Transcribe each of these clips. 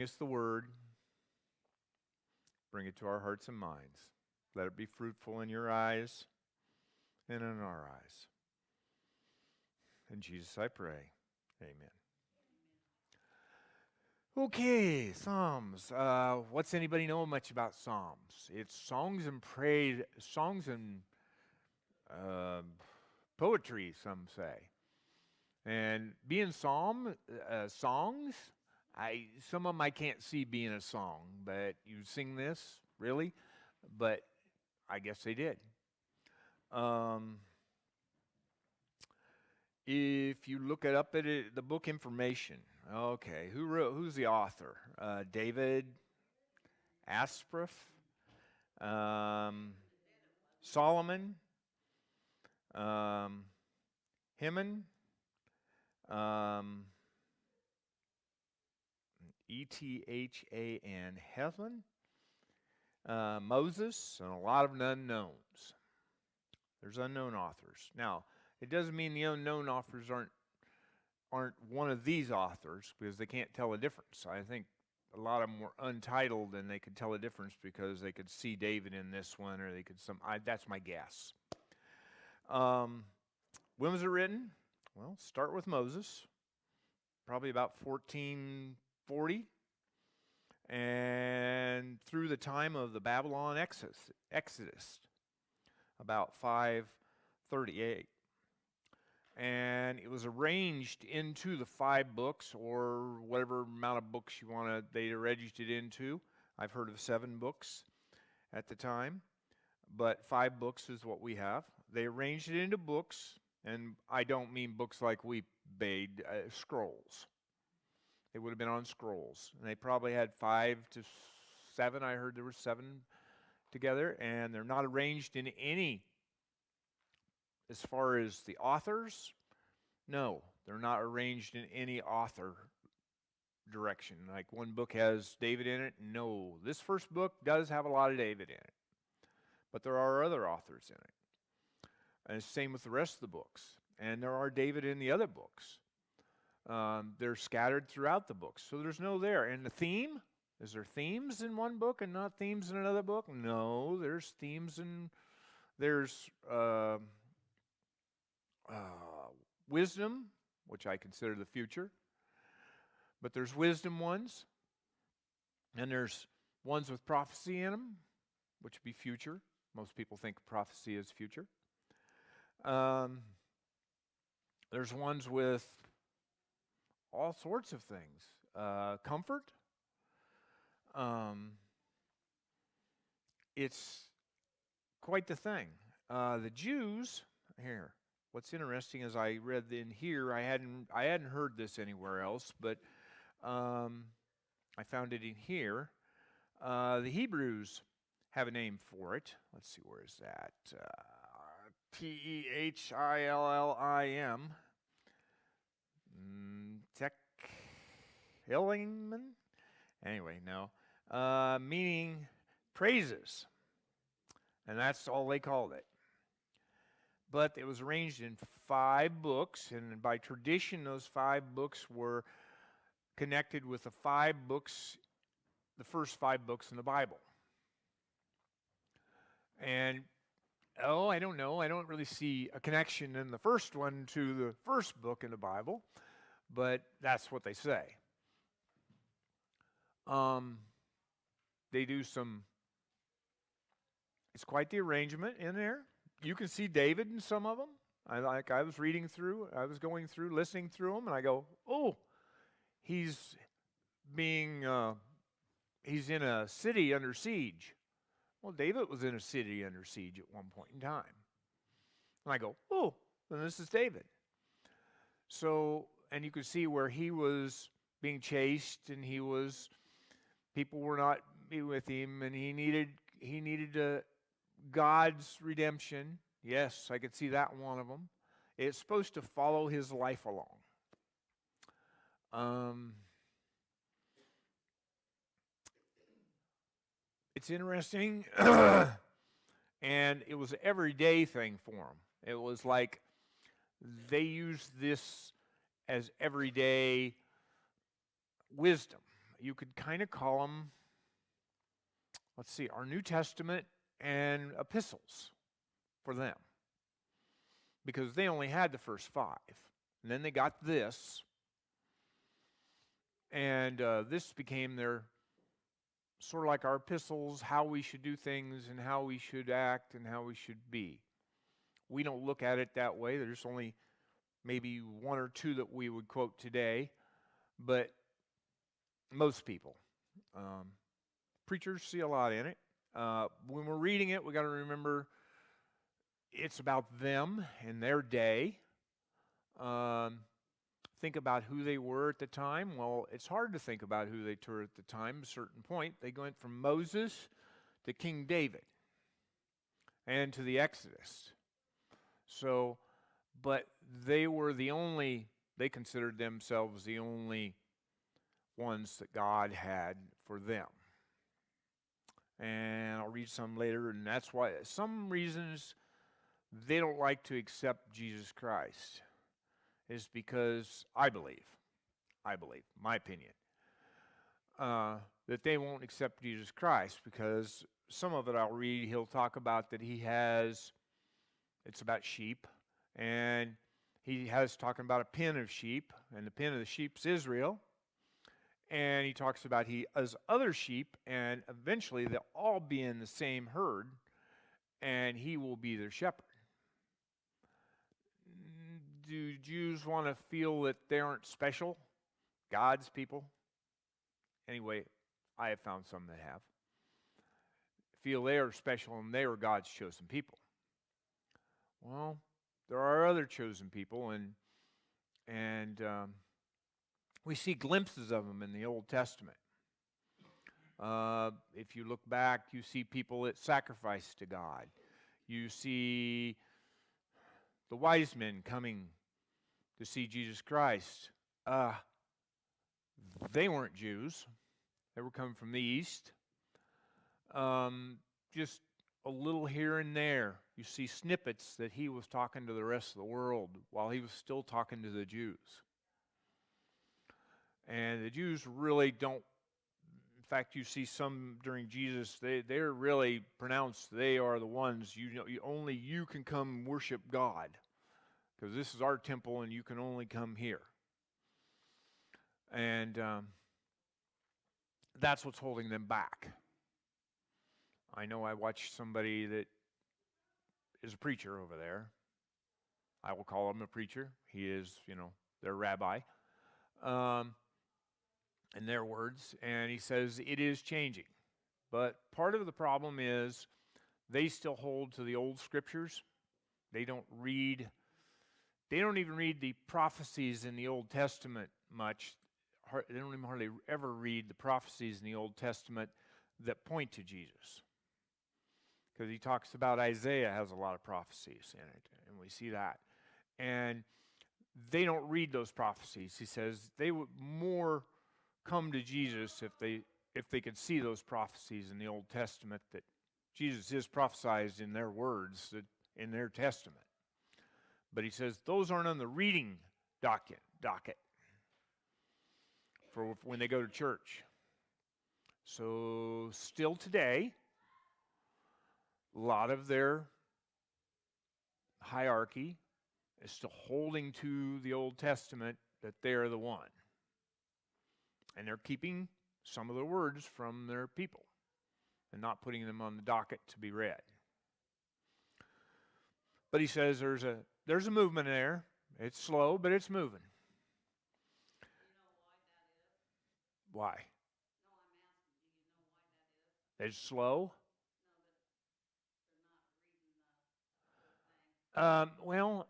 It's the word. Bring it to our hearts and minds. Let it be fruitful in your eyes and in our eyes. In Jesus I pray. Amen. Okay, Psalms. What's anybody know much about Psalms? It's songs and praise, songs and uh, poetry, some say. And being songs, some of them I can't see being a song, but you sing this, really? But I guess they did. Um, if you look it up at it, the book information, okay, who's the author? David Aspraf, um, Solomon, um, Heman, um, Ethan, Heaven, Moses, and a lot of unknowns. There's unknown authors. Now, it doesn't mean the unknown authors aren't one of these authors because they can't tell a difference. I think a lot of them were untitled and they could tell a difference because they could see David in this one or they could that's my guess. When was it written? Well, start with Moses, probably about 1440, and through the time of the Babylon Exodus about 538. And it was arranged into the 5 books or whatever amount of books you want to, they arranged it into. I've heard of 7 books at the time, but 5 books is what we have. They arranged it into books, and I don't mean books like we made, scrolls. They would have been on scrolls. And they probably had 5 to 7. I heard there were 7 together, and they're not arranged in any, as far as the authors, no, they're not arranged in any author direction. Like one book has David in it. No, this first book does have a lot of David in it, but there are other authors in it. And it's the same with the rest of the books. And there are David in the other books. They're scattered throughout the books, so there's no there. And the theme, is there themes in one book and not themes in another book? No, there's themes and there's wisdom, which I consider the future. But there's wisdom ones, and there's ones with prophecy in them, which would be future. Most people think prophecy is future. There's ones with all sorts of things. Comfort. It's quite the thing. The Jews, here, what's interesting is I read in here, I hadn't heard this anywhere else, but I found it in here. The Hebrews have a name for it. Let's see, where is that? Tehillim. Tehillim? Anyway, no. Meaning praises. And that's all they called it. But it was arranged in 5 books, and by tradition, those 5 books were connected with the 5 books, the first 5 books in the Bible. And, I don't know. I don't really see a connection in the first one to the first book in the Bible, but that's what they say. They do some, it's quite the arrangement in there. You can see David in some of them. I was going through, listening through them, and I go, oh, he's in a city under siege. Well, David was in a city under siege at one point in time. And I go, oh, then this is David. So, and you could see where he was being chased, and people were not with him, and he needed God's redemption. Yes, I could see that one of them. It's supposed to follow his life along. It's interesting, and it was an everyday thing for them. It was like they used this as everyday wisdom. you could kind of call them, let's see, our New Testament and epistles for them. Because they only had the first 5. And then they got this. And this became their, sort of like our epistles, how we should do things and how we should act and how we should be. We don't look at it that way. There's only maybe 1 or 2 that we would quote today. But most people, preachers see a lot in it. When we're reading it, we got to remember it's about them and their day. Think about who they were at the time. Well, it's hard to think about who they were at the time. At a certain point, they went from Moses to King David and to the Exodus. So, but they were they considered themselves the only ones that God had for them. And I'll read some later, and that's why some reasons they don't like to accept Jesus Christ is because I believe, my opinion, that they won't accept Jesus Christ because some of it I'll read, he'll talk about that it's about sheep, and he has talking about a pen of sheep, and the pen of the sheep's Israel. And he talks about he has other sheep, and eventually they'll all be in the same herd, and he will be their shepherd. Do Jews want to feel that they aren't special? God's people? Anyway, I have found some that have. Feel they are special and they are God's chosen people. Well, there are other chosen people, and we see glimpses of them in the Old Testament. If you look back, you see people that sacrifice to God. You see the wise men coming to see Jesus Christ. They weren't Jews. They were coming from the east. Just a little here and there. You see snippets that he was talking to the rest of the world while he was still talking to the Jews. And the Jews really don't, in fact, you see some during Jesus, they're really pronounced, they are the ones, only you can come worship God. Because this is our temple and you can only come here. And that's what's holding them back. I know I watched somebody that is a preacher over there. I will call him a preacher. He is, their rabbi. In their words. And he says it is changing. But part of the problem is they still hold to the old scriptures. They don't even read the prophecies in the Old Testament much. They don't even hardly ever read the prophecies in the Old Testament that point to Jesus. Because he talks about Isaiah has a lot of prophecies in it, and we see that. And they don't read those prophecies. He says they would more come to Jesus if they could see those prophecies in the Old Testament that Jesus is prophesied in their words, in their testament. But he says those aren't on the reading docket for when they go to church. So still today, a lot of their hierarchy is still holding to the Old Testament that they're the one. And they're keeping some of the words from their people and not putting them on the docket to be read. But he says there's a movement there. It's slow, but it's moving. You know why that is? Why? No, I'm asking, do you know why that is? It's slow? No, that they're not reading the whole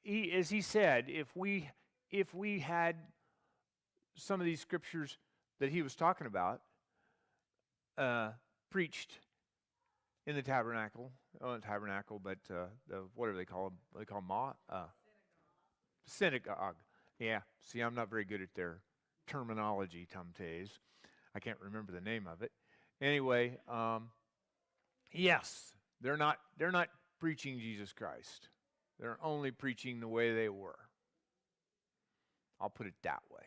thing. As he said, if we had some of these scriptures that he was talking about preached in the tabernacle, not tabernacle, but what do they call them? They call them synagogue. Yeah. See, I'm not very good at their terminology, Tumtays. I can't remember the name of it. Anyway, yes, they're not preaching Jesus Christ. They're only preaching the way they were. I'll put it that way.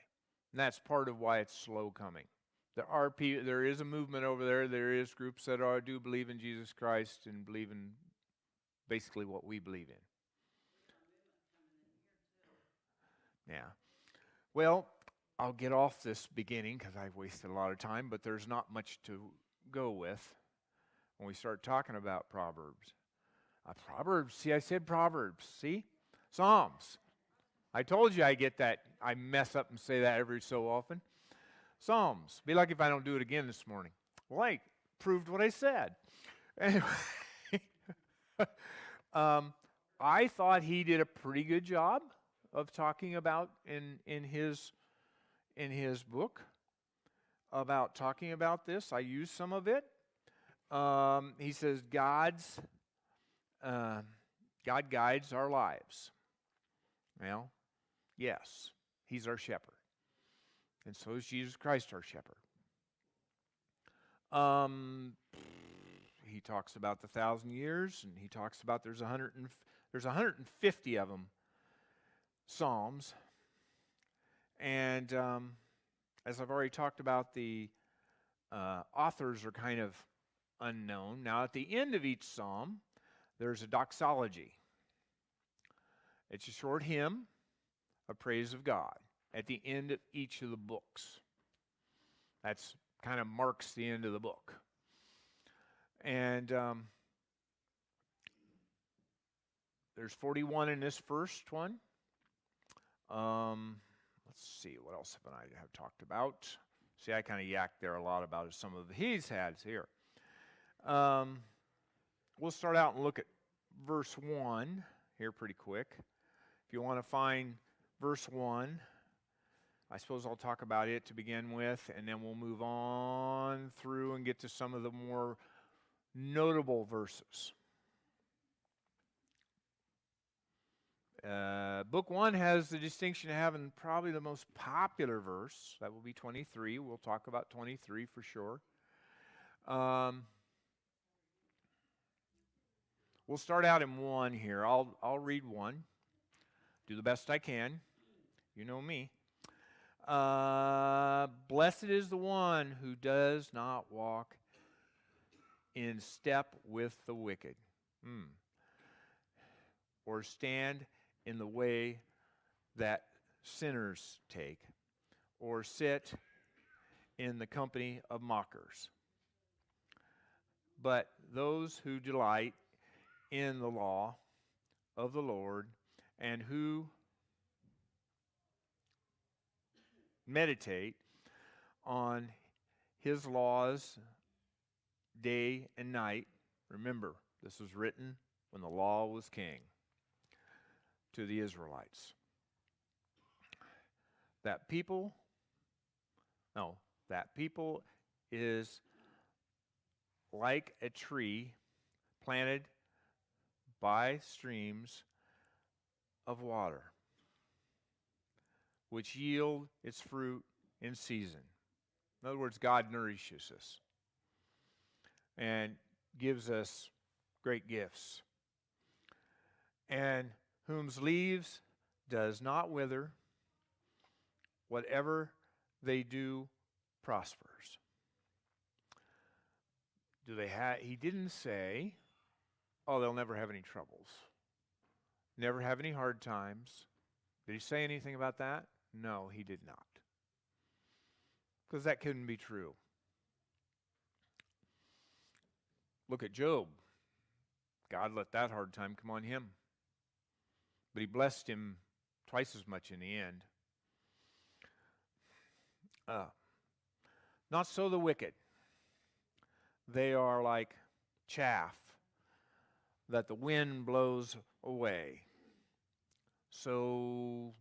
And that's part of why it's slow coming. There is a movement over there. There is groups that do believe in Jesus Christ and believe in basically what we believe in. Yeah. Well, I'll get off this beginning because I've wasted a lot of time, but there's not much to go with when we start talking about Proverbs. Proverbs, see, I said Proverbs, see? Psalms. I told you I get that. I mess up and say that every so often. Psalms. Be lucky if I don't do it again this morning. Well, I proved what I said. Anyway, I thought he did a pretty good job of talking about in his book about talking about this. I used some of it. He says God guides our lives. Well, yes, he's our shepherd. And so is Jesus Christ our shepherd. He talks about the 1,000 years, and he talks about there's 150 of them Psalms. And as I've already talked about, the authors are kind of unknown. Now, at the end of each psalm, there's a doxology. It's a short hymn, a praise of God, at the end of each of the books. That's kind of marks the end of the book. And there's 41 in this first one. Let's see, what else have I talked about? See, I kind of yacked there a lot about some of he's had here. We'll start out and look at verse 1 here pretty quick. If you want to find verse 1, I suppose I'll talk about it to begin with, and then we'll move on through and get to some of the more notable verses. Book 1 has the distinction of having probably the most popular verse. That will be 23. We'll talk about 23 for sure. We'll start out in 1 here. I'll read 1. Do the best I can. You know me. Blessed is the one who does not walk in step with the wicked, or stand in the way that sinners take, or sit in the company of mockers. But those who delight in the law of the Lord and who meditate on his laws day and night. Remember, this was written when the law was king to the Israelites. That people is like a tree planted by streams of water, which yield its fruit in season. In other words, God nourishes us and gives us great gifts. And whose leaves does not wither, whatever they do prospers. He didn't say, oh, they'll never have any troubles, never have any hard times. Did he say anything about that? No, he did not. Because that couldn't be true. Look at Job. God let that hard time come on him. But he blessed him twice as much in the end. Not so the wicked. They are like chaff that the wind blows away. So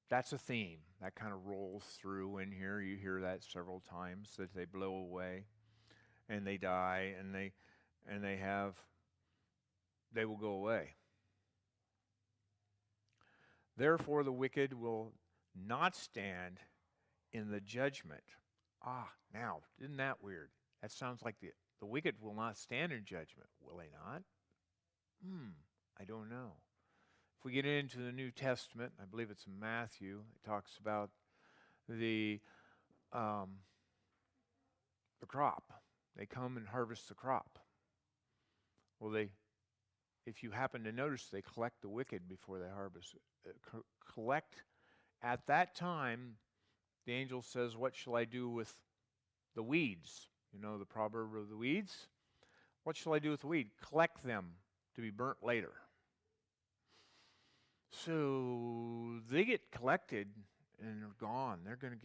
that's a theme that kind of rolls through in here. You hear that several times, that they blow away and they die and they will go away. Therefore the wicked will not stand in the judgment. Now, isn't that weird? That sounds like the wicked will not stand in judgment. Will they not? I don't know. If we get into the New Testament, I believe it's in Matthew, it talks about the the crop. They come and harvest the crop. Well, if you happen to notice, they collect the wicked before they harvest. Collect at that time. The angel says, "What shall I do with the weeds?" You know the proverb of the weeds. What shall I do with the weed? Collect them to be burnt later. So they get collected and they're gone. They're going to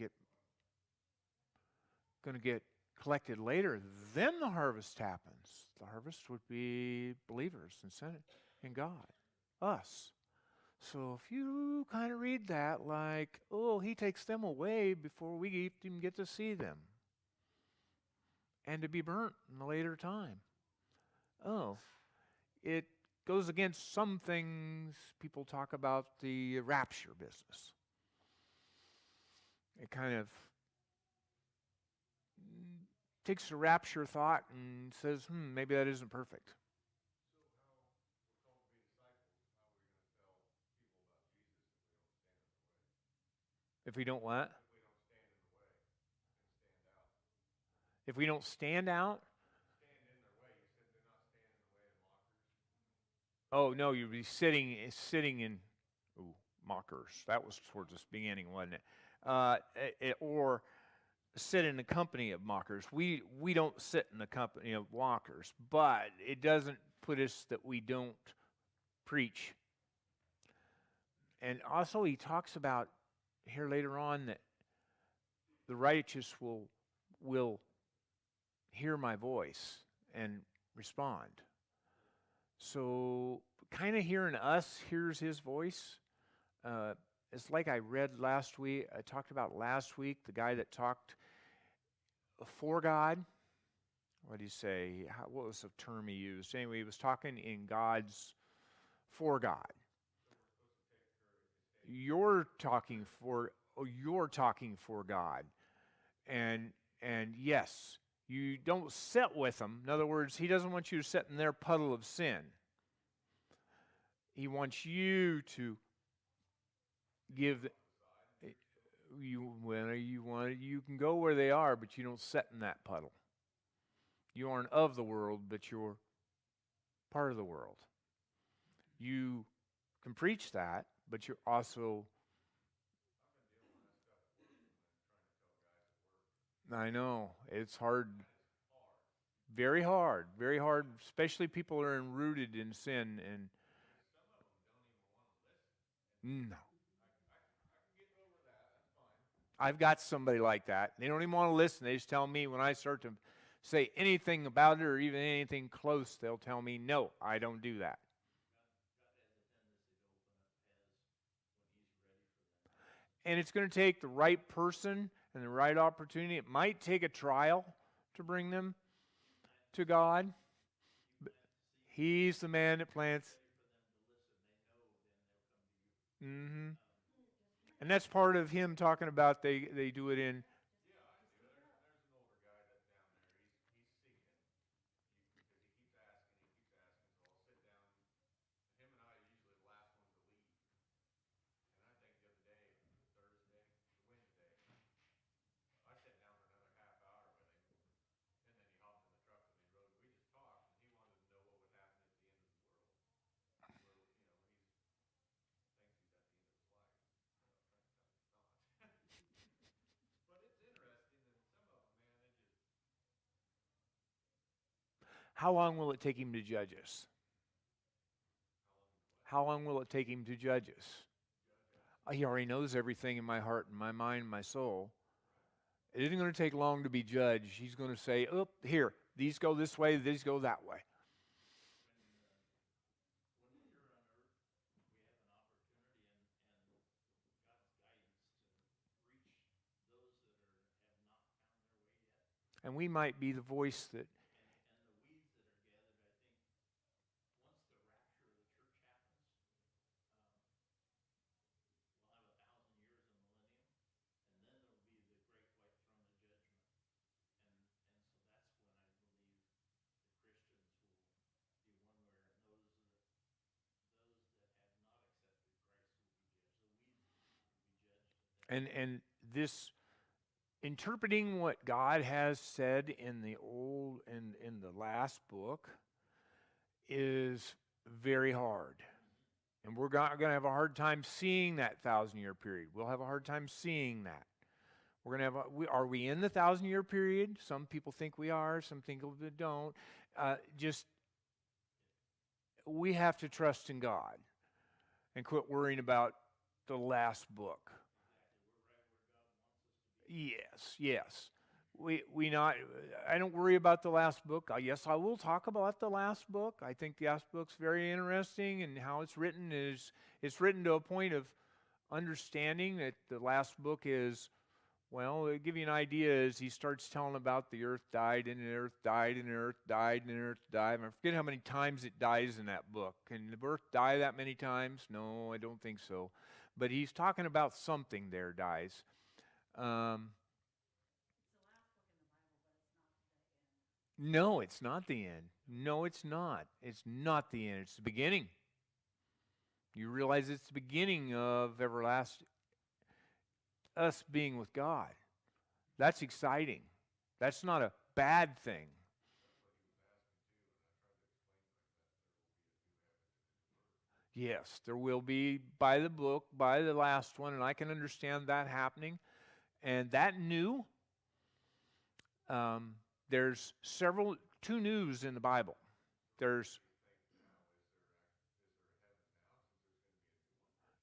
get collected later. Then the harvest happens. The harvest would be believers in God, us. So if you kind of read that like, oh, he takes them away before we even get to see them and to be burnt in a later time. Oh, it goes against some things people talk about the rapture business. It kind of takes the rapture thought and says, maybe that isn't perfect. If we don't what? If we don't stand out? Oh, no, you'd be sitting in, mockers. That was towards the beginning, wasn't it? Or sit in the company of mockers. We don't sit in the company of mockers, but it doesn't put us that we don't preach. And also he talks about here later on that the righteous will hear my voice and respond. So kind of hearing us hears his voice. It's like I read last week. I talked about last week, the guy that talked for God. What did he say? What was the term he used? Anyway, he was talking in God's for God. You're talking for God. And yes, you don't sit with him. In other words, he doesn't want you to sit in their puddle of sin. He wants you to give you can go where they are, but you don't sit in that puddle. You aren't of the world, but you're part of the world. You can preach that, but you're also... I know, it's hard. Very hard, especially people who are rooted in sin. And no. I've got somebody like that. They don't even want to listen. They just tell me when I start to say anything about it or even anything close, they'll tell me, no, I don't do that. And it's going to take the right person and the right opportunity. It might take a trial to bring them to God. But he's the man that plants. Mm-hmm. And that's part of him talking about they do it in... How long will it take him to judge us? How long will it take him to judge us? He already knows everything in my heart and my mind and my soul. It isn't going to take long to be judged. He's going to say, oh, here, these go this way, these go that way. And we might be the voice that... And this interpreting what God has said in the in the last book is very hard. And we're going to have a hard time seeing that 1,000-year period. We'll have a hard time seeing that. We're going to have are we in the 1,000-year period? Some people think we are, some people don't. We have to trust in God and quit worrying about the last book. Yes. I don't worry about the last book. Yes, I will talk about the last book. I think the last book's very interesting, and how it's written is it's written to a point of understanding that the last book is, well, to give you an idea, is he starts telling about the earth died, and the earth died, and the earth died, and the earth died. I forget how many times it dies in that book. Can the earth die that many times? No, I don't think so. But he's talking about something there dies. No, it's not the end. No, it's not. It's not the end. It's the beginning. You realize it's the beginning of everlasting, us being with God. That's exciting. That's not a bad thing. Yes, there will be by the book, by the last one, and I can understand that happening. And that new, there's two news in the Bible. There's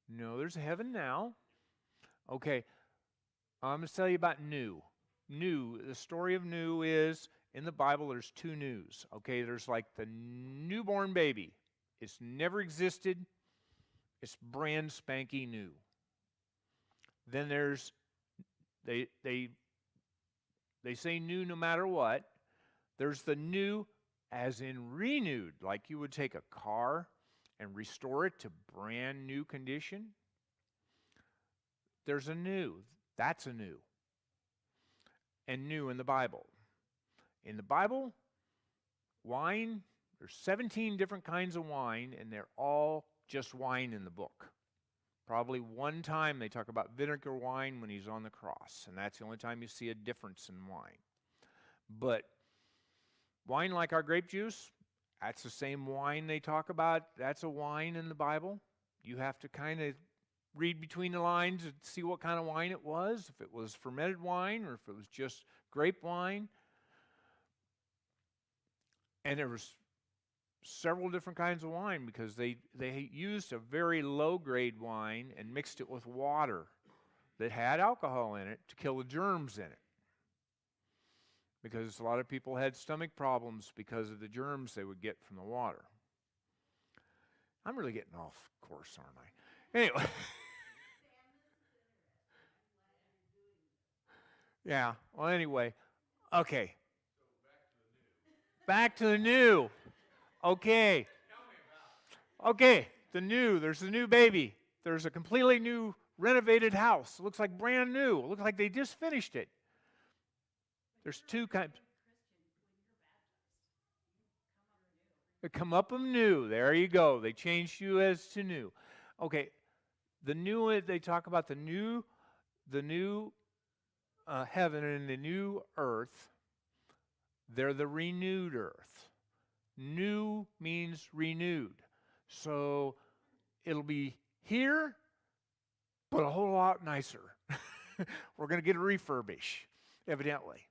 a heaven now. Okay, I'm going to tell you about new. The story of new is, in the Bible, there's two news. Okay, there's like the newborn baby. It's never existed. It's brand spanky new. Then there's, they say new no matter what. There's the new as in renewed, like you would take a car and restore it to brand new condition. There's a new. That's a new. And new in the Bible. In the Bible, wine, there's 17 different kinds of wine, and they're all just wine in the book. Probably one time they talk about vinegar wine when he's on the cross, and that's the only time you see a difference in wine. But wine like our grape juice, that's the same wine they talk about. That's a wine in the Bible. You have to kind of read between the lines and see what kind of wine it was, if it was fermented wine or if it was just grape wine. And there was several different kinds of wine because they used a very low-grade wine and mixed it with water that had alcohol in it to kill the germs in it. Because a lot of people had stomach problems because of the germs they would get from the water. I'm really getting off course, aren't I? Anyway. Yeah, well, anyway. Okay. Back to the new. Okay. Okay, there's the new baby. There's a completely new renovated house. It looks like brand new. It looks like they just finished it. There's two kinds. They come up of new. There you go. They changed you as to new. Okay, the new, they talk about the new heaven and the new earth. They're the renewed earth. New means renewed. So it'll be here, but a whole lot nicer. We're going to get a refurbish, evidently.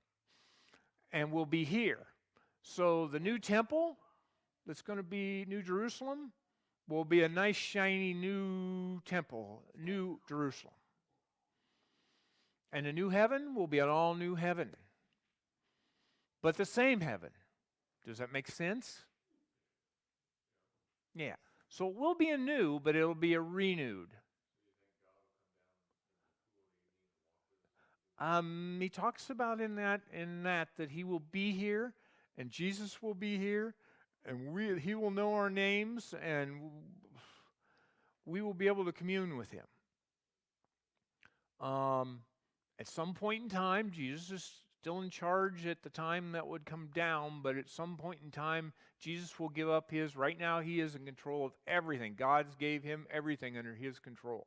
And we'll be here. So the new temple that's going to be New Jerusalem will be a nice, shiny new temple, New Jerusalem. And the new heaven will be an all-new heaven. But the same heaven. Does that make sense? Yeah. So it will be a new, but it'll be a renewed. He talks about in that he will be here, and Jesus will be here, and he will know our names, and we will be able to commune with him. At some point in time, Jesus is still in charge at the time that would come down, but at some point in time, Jesus will give up his. Right now, he is in control of everything. God gave him everything under his control.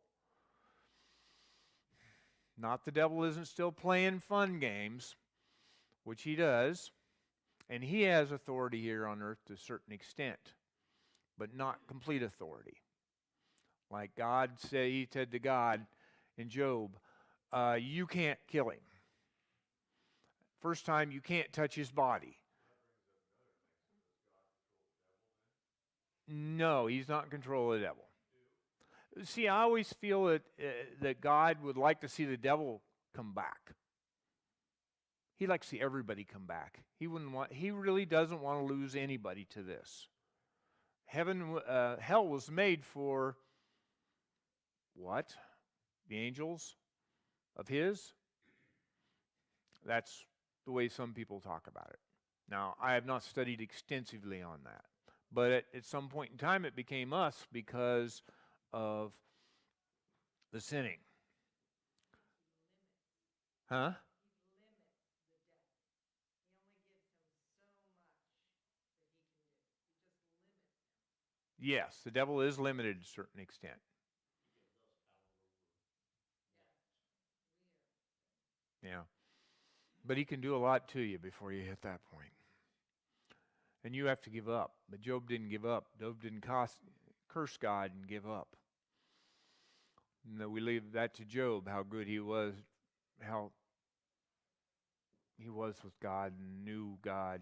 Not the devil isn't still playing fun games, which he does, and he has authority here on earth to a certain extent, but not complete authority. Like God said, he said to God in Job, you can't kill him. First time, you can't touch his body. No, he's not in control of the devil. See, I always feel that God would like to see the devil come back. He'd like to see everybody come back. He really doesn't want to lose anybody to this. Hell was made for what? The angels of his? That's the way some people talk about it. Now, I have not studied extensively on that. But at some point in time, it became us because of the sinning. Huh? Yes, the devil is limited to a certain extent. Yeah. But he can do a lot to you before you hit that point. And you have to give up. But Job didn't give up. Job didn't curse God and give up. No, we leave that to Job, how good he was, how he was with God and knew God.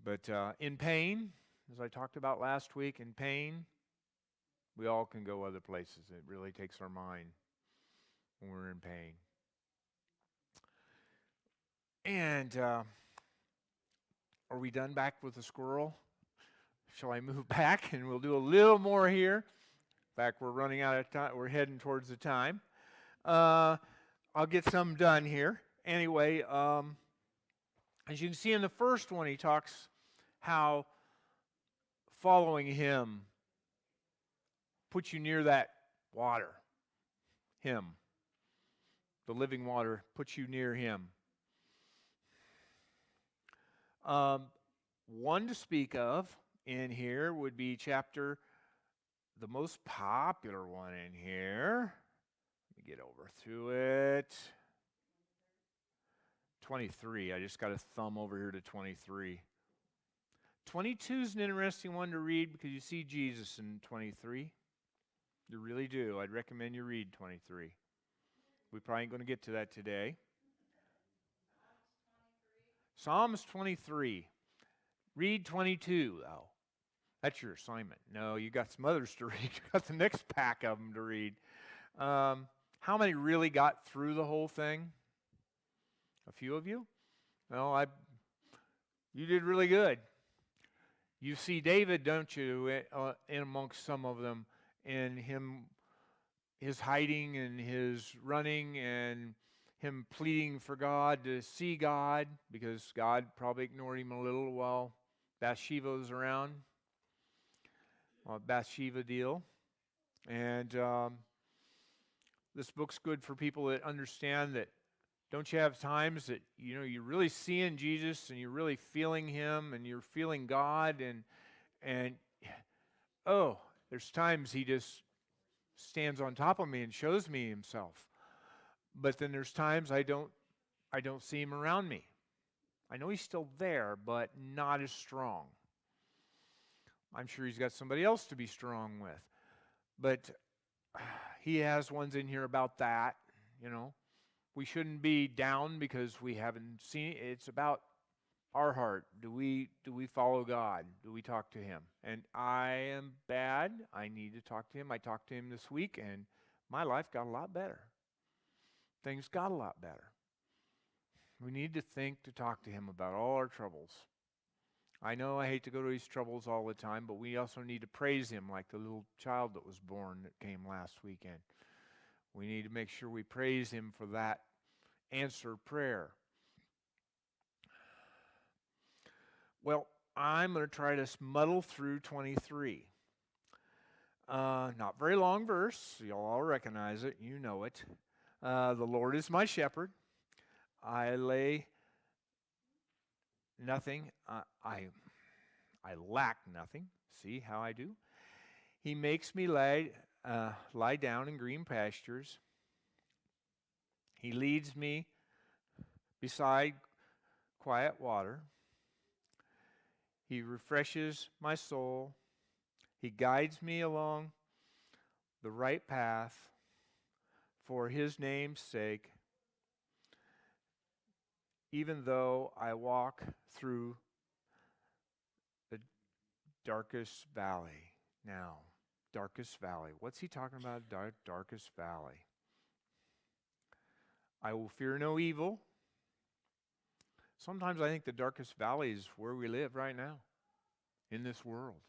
But in pain, as I talked about last week, in pain, we all can go other places. It really takes our mind when we're in pain. And are we done back with the squirrel? Shall I move back and we'll do a little more here? In fact, we're running out of time. We're heading towards the time. I'll get some done here. Anyway, as you can see in the first one, he talks how following him puts you near that water. Him. The living water puts you near him. One to speak of in here would be the most popular one in here. Let me get over to it. 23. I just got a thumb over here to 23. 22 is an interesting one to read because you see Jesus in 23. You really do. I'd recommend you read 23. We probably ain't going to get to that today. Psalms 23. Read 22, though. That's your assignment. No, you got some others to read. You got the next pack of them to read. How many really got through the whole thing? A few of you? Well, you did really good. You see David, don't you, in amongst some of them, in his hiding and his running and him pleading for God to see God because God probably ignored him a little while Bathsheba was around. Bathsheba deal. And this book's good for people that understand that. Don't you have times that you're really seeing Jesus and you're really feeling him and you're feeling God and there's times he just stands on top of me and shows me himself. But then there's times I don't see him around me. I know he's still there, but not as strong. I'm sure he's got somebody else to be strong with. But he has ones in here about that, We shouldn't be down because we haven't seen it. It's about our heart. Do we follow God? Do we talk to him? And I am bad. I need to talk to him. I talked to him this week, and my life got a lot better. Things got a lot better. We need to talk to him about all our troubles. I know I hate to go to his troubles all the time, but we also need to praise him like the little child that was born that came last weekend. We need to make sure we praise him for that answered prayer. Well, I'm going to try to muddle through 23. Not very long verse. You'll all recognize it. You know it. The Lord is my shepherd. I lay nothing. I lack nothing. See how I do? He makes me lie down in green pastures. He leads me beside quiet water. He refreshes my soul. He guides me along the right path for his name's sake, even though I walk through the darkest valley. Now, darkest valley. What's he talking about? Darkest valley. I will fear no evil. Sometimes I think the darkest valley is where we live right now, in this world.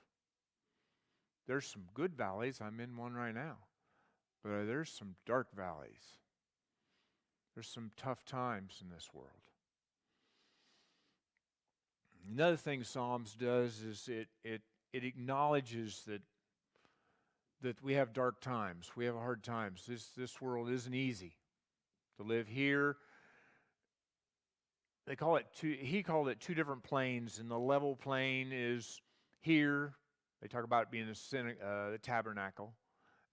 There's some good valleys. I'm in one right now. But there's some dark valleys. There's some tough times in this world. Another thing Psalms does is it acknowledges that we have dark times. We have hard times. This world isn't easy to live here. He called it two different planes, and the level plane is here. They talk about it being the tabernacle,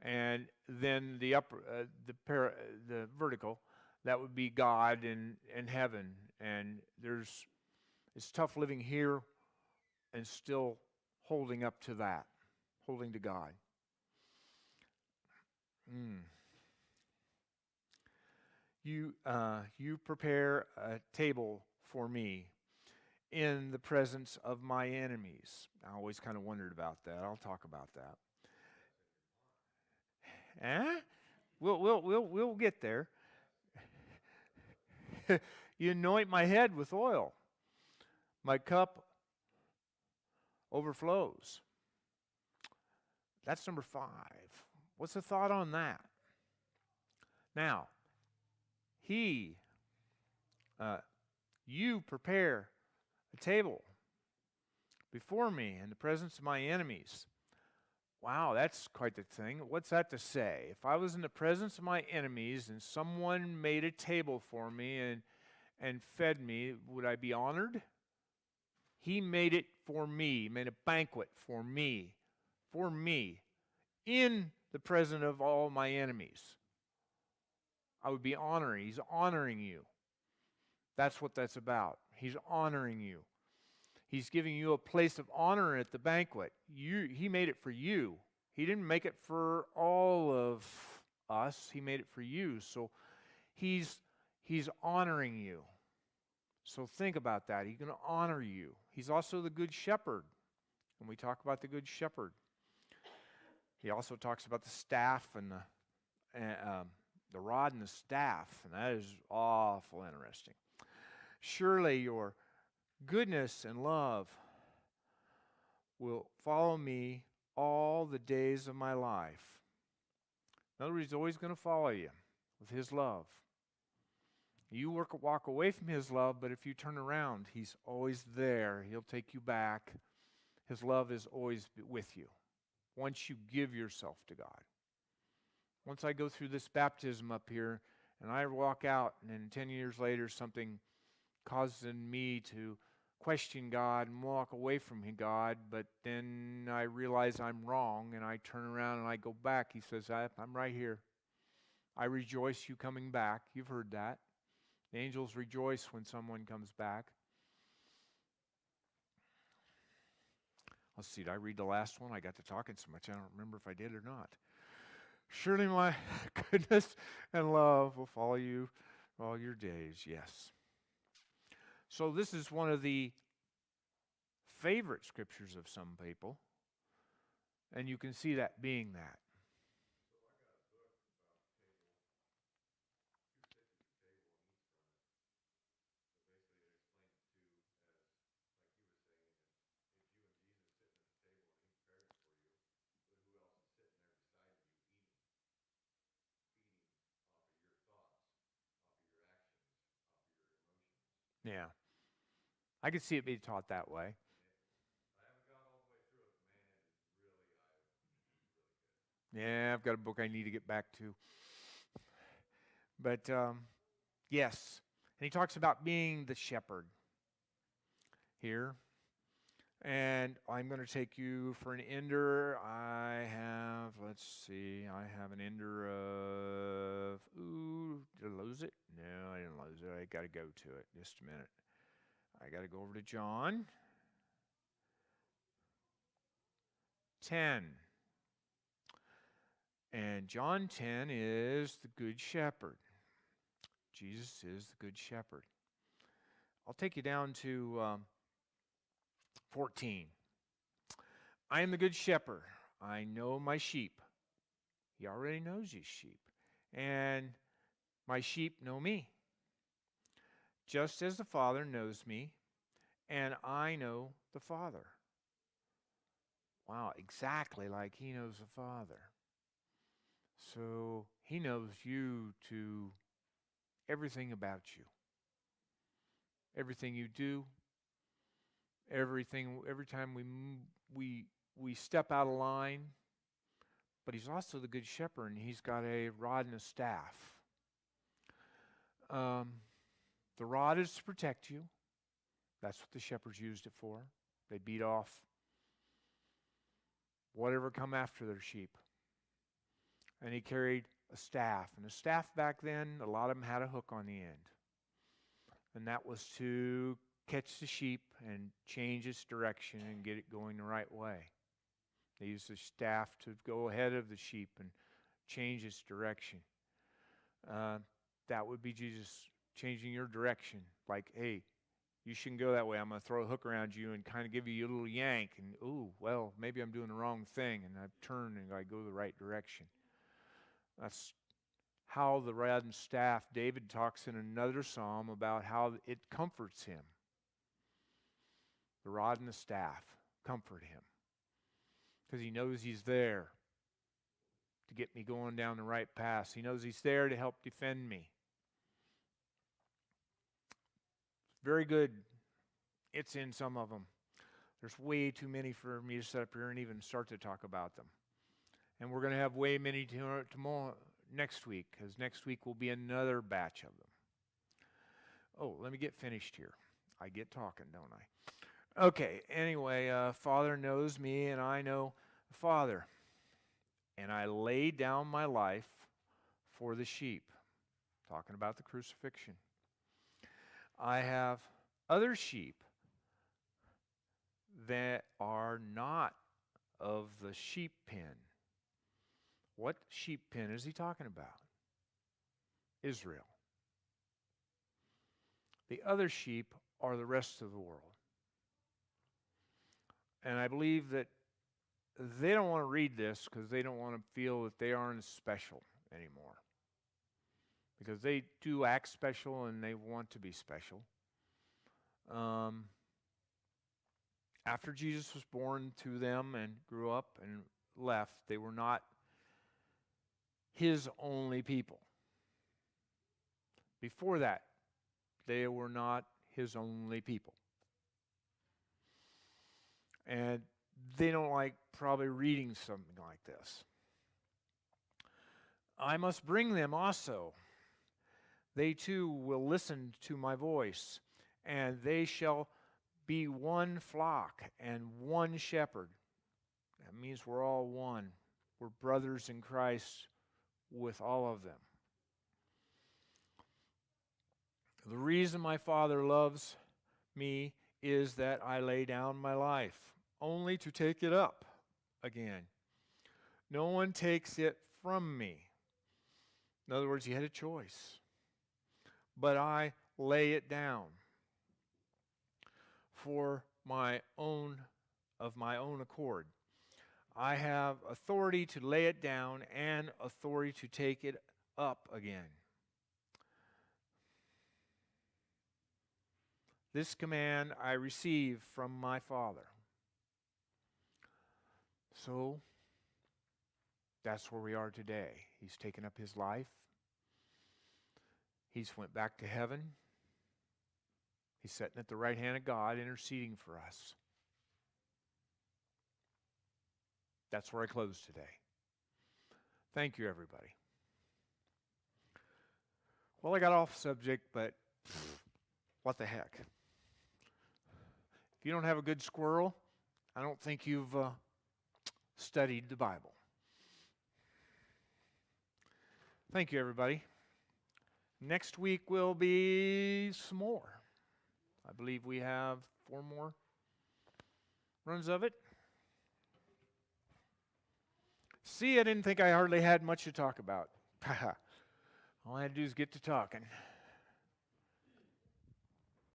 and then the vertical, that would be God and heaven. And it's tough living here and still holding up to that, holding to God. You prepare a table for me in the presence of my enemies. I always kind of wondered about that. I'll talk about that. We'll get there. You anoint my head with oil. My cup overflows. That's number 5. What's the thought on that? Now, you prepare a table before me in the presence of my enemies. Wow, that's quite the thing. What's that to say? If I was in the presence of my enemies and someone made a table for me and fed me, would I be honored? He made it for me, made a banquet for me, in the presence of all my enemies. I would be honoring. He's honoring you. That's what that's about. He's honoring you. He's giving you a place of honor at the banquet. He made it for you. He didn't make it for all of us. He made it for you. So he's honoring you. So think about that. He's going to honor you. He's also the good shepherd. When we talk about the good shepherd, he also talks about the staff and the rod and the staff, and that is awful interesting. Surely your goodness and love will follow me all the days of my life. In other words, he's always going to follow you with his love. You walk away from his love, but if you turn around, he's always there. He'll take you back. His love is always with you once you give yourself to God. Once I go through this baptism up here and I walk out, and then 10 years later something causes me to question God and walk away from God, but then I realize I'm wrong and I turn around and I go back, he says, I'm right here. I rejoice you coming back. You've heard that. The angels rejoice when someone comes back. Let's see, did I read the last one? I got to talking so much I don't remember if I did or not. Surely my goodness and love will follow you all your days. Yes. So this is one of the favorite scriptures of some people, and you can see that being that. Yeah. I could see it being taught that way. Yeah, I've got a book I need to get back to. But yes, and he talks about being the shepherd here. And I'm going to take you for an ender. I have, let's see, I have an ender of, did I lose it? No, I didn't lose it. I got to go to it. Just a minute. I got to go over to John 10. And John 10 is the Good Shepherd. Jesus is the Good Shepherd. I'll take you down to 14. I am the Good Shepherd. I know my sheep. He already knows his sheep. And my sheep know me. Just as the Father knows me, and I know the Father. Wow, exactly like he knows the Father. So he knows you to everything about you. Everything you do, every time we step out of line. But he's also the Good Shepherd, and he's got a rod and a staff. The rod is to protect you. That's what the shepherds used it for. They beat off whatever come after their sheep. And he carried a staff. And a staff back then, a lot of them had a hook on the end. And that was to catch the sheep and change its direction and get it going the right way. They used the staff to go ahead of the sheep and change its direction. That would be Jesus changing your direction. Like, hey, you shouldn't go that way. I'm going to throw a hook around you and kind of give you a little yank. And, well, maybe I'm doing the wrong thing. And I turn and I go the right direction. That's how the rod and staff, David talks in another psalm about how it comforts him. The rod and the staff comfort him. Because he knows he's there to get me going down the right path. He knows he's there to help defend me. Very good. It's in some of them. There's way too many for me to sit up here and even start to talk about them. And we're going to have way many tomorrow, next week, because next week will be another batch of them. Oh, let me get finished here. I get talking, don't I? Okay, anyway, Father knows me and I know the Father. And I lay down my life for the sheep. Talking about the crucifixion. I have other sheep that are not of the sheep pen. What sheep pen is he talking about? Israel. The other sheep are the rest of the world. And I believe that they don't want to read this because they don't want to feel that they aren't as special anymore. Because they do act special and they want to be special. After Jesus was born to them and grew up and left, they were not his only people. Before that, they were not his only people. And they don't like probably reading something like this. I must bring them also. They too will listen to my voice, and they shall be one flock and one shepherd. That means we're all one. We're brothers in Christ with all of them. The reason my Father loves me is that I lay down my life, only to take it up again. No one takes it from me. In other words, he had a choice. But I lay it down for my own accord. I have authority to lay it down and authority to take it up again. This command I receive from my Father. So, that's where we are today. He's taken up his life. He's went back to heaven. He's sitting at the right hand of God, interceding for us. That's where I close today. Thank you, everybody. Well, I got off subject, but what the heck? If you don't have a good squirrel, I don't think you've studied the Bible. Thank you, everybody. Next week will be some more. I believe we have 4 more runs of it. See, I didn't think I hardly had much to talk about. All I had to do is get to talking.